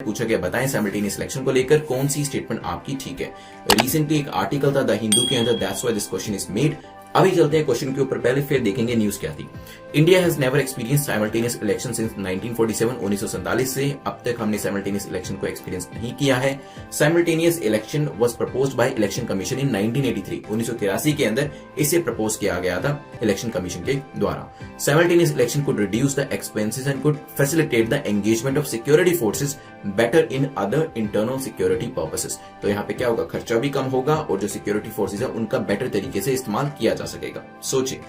पूछा गया बताएं साइमल्टेनियस इलेक्शन को लेकर कौन सी स्टेटमेंट आपकी ठीक है। रिसेंटली एक आर्टिकल था द हिंदू के अंदर, that's why this question is made. अभी चलते हैं क्वेश्चन के ऊपर, पहले फिर देखेंगे न्यूज क्या थी। India has never experience simultaneous election since 1947, 1947 से अब तक हमने साइमल्टेनियस इलेक्शन को एक्सपीरियंस नहीं किया है। Simultaneous election was proposed by election commission इन 1983, 1983 के अंदर इसे प्रपोज किया गया था इलेक्शन कमीशन के द्वारा। Simultaneous election could reduce the expenses and could facilitate the engagement of security forces better in other internal security purposes. तो यहाँ पे क्या होगा, खर्चा भी कम होगा और जो सिक्योरिटी फोर्सेस है उनका बेटर तरीके से इस्तेमाल किया जा सकेगा। सोचिए।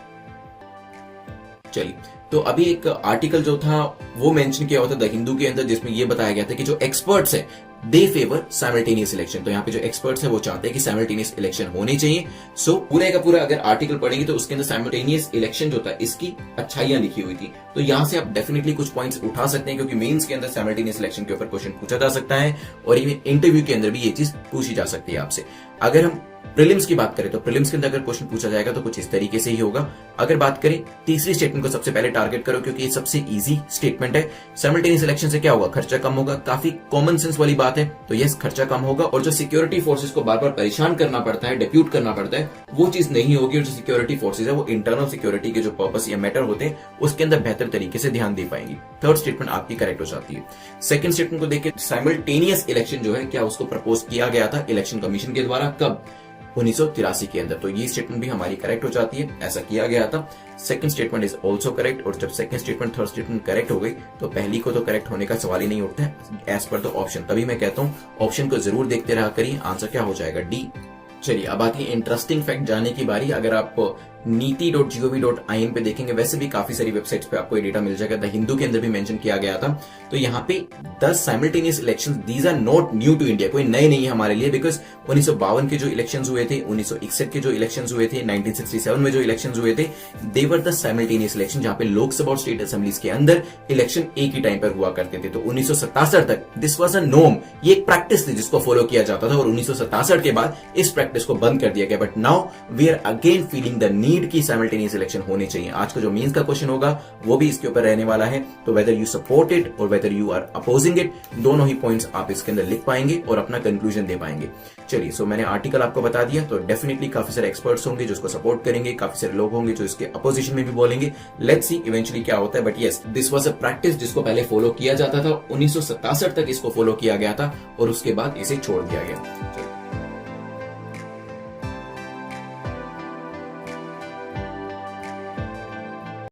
चलिए, तो अभी एक आर्टिकल जो था वो मेंशन किया हुआ था द हिंदू के अंदर, जिसमें ये बताया गया था कि जो एक्सपर्ट्स है दे फेवर साइमल्टेनियस इलेक्शन। तो यहाँ पे जो एक्सपर्ट्स है वो चाहते हैं कि साइमल्टेनियस इलेक्शन होने चाहिए। सो पूरे का पूरा अगर आर्टिकल पढ़ेंगे तो उसके अंदर साइमल्टेनियस इलेक्शन जो था इसकी अच्छाइयां लिखी हुई थी। तो यहां से आप डेफिनेटली कुछ पॉइंट्स उठा सकते हैं, क्योंकि मेंस के अंदर साइमल्टेनियस इलेक्शन के ऊपर क्वेश्चन पूछा जा सकता है और इवन इंटरव्यू के अंदर भी ये चीज पूछी जा सकती है आपसे। अगर हम प्रीलिम्स की बात करें तो प्रीलिम्स के अंदर अगर क्वेश्चन पूछा जाएगा तो कुछ इस तरीके से ही होगा। अगर बात करें तीसरी स्टेटमेंट को सबसे पहले टारगेट करो, क्योंकि ये सबसे इजी स्टेटमेंट है। साइमल्टेनियस इलेक्शन से क्या होगा, खर्चा कम होगा। काफी कॉमन सेंस वाली बात है, तो यस खर्चा कम होगा और जो सिक्योरिटी फोर्सेस को बार बार परेशान करना पड़ता है, डिप्यूट करना पड़ता है, वो चीज नहीं होगी। और जो सिक्योरिटी फोर्सेस है वो इंटरनल सिक्योरिटी के जो पर्पस या मैटर होते हैं उसके अंदर बेहतर तरीके से ध्यान दे पाएंगी। थर्ड स्टेटमेंट आपकी करेक्ट हो जाती है। सेकंड स्टेटमेंट को देखिए, साइमल्टेनियस इलेक्शन जो है क्या उसको प्रपोज किया गया था इलेक्शन कमीशन के द्वारा, कब, 1983 के अंदर। तो ये स्टेटमेंट भी हमारी करेक्ट हो जाती है, ऐसा किया गया था। Second statement is also correct. और जब second statement third statement correct हो गई तो पहली को तो करेक्ट होने का सवाल ही नहीं उठता है एज पर द ऑप्शन। तभी मैं कहता हूं ऑप्शन को जरूर देखते रहा करिए, आंसर क्या हो जाएगा, डी। चलिए, अब आती है इंटरेस्टिंग फैक्ट जानने की बारी। अगर आप नीति.gov.in पे देखेंगे, वैसे भी काफी सारी वेबसाइट्स पे आपको ये डेटा मिल जाएगा, द हिंदू के अंदर भी मेंशन किया गया था। तो यहाँ पे 10 simultaneous elections, these are not new to India, कोई नए नहीं है हमारे लिए, बिकॉज 1952 के जो इलेक्शंस हुए थे, 1961 के जो इलेक्शंस हुए थे, 1967 में जो इलेक्शंस हुए थे, दे वर द साइमल्टेनियस इलेक्शन, जहां पे लोकसभा और स्टेट असेंबलीज के अंदर इलेक्शन एक ही टाइम पर हुआ करते थे। तो 1967 तक दिस वाज अ नॉर्म, ये एक प्रैक्टिस थी जिसको फॉलो किया जाता था, और 1967 के बाद इस प्रैक्टिस को बंद कर दिया गया। But now we are again feeling the need की साइमल्टेनियस इलेक्शन होने चाहिए। आज का जो मेंस का क्वेश्चन होगा वो भी इसके ऊपर रहने वाला है। तो वेदर यू सपोर्ट इट और whether you are opposing it, दोनों ही पॉइंट्स आप इसके अंदर लिख पाएंगे और अपना कंक्लूजन दे पाएंगे। चलिए, सो मैंने आर्टिकल आपको बता दिया, तो डेफिनेटली काफी सारे एक्सपर्ट्स होंगे जो इसको सपोर्ट करेंगे, काफी सारे लोग होंगे जो इसके अपोजिशन में भी बोलेंगे। लेट्स सी इवेंचुअली क्या होता है। But yes, this was a practice जिसको पहले फॉलो किया जाता था, 1967 तक इसको फॉलो किया गया था और उसके बाद इसे छोड़ दिया गया।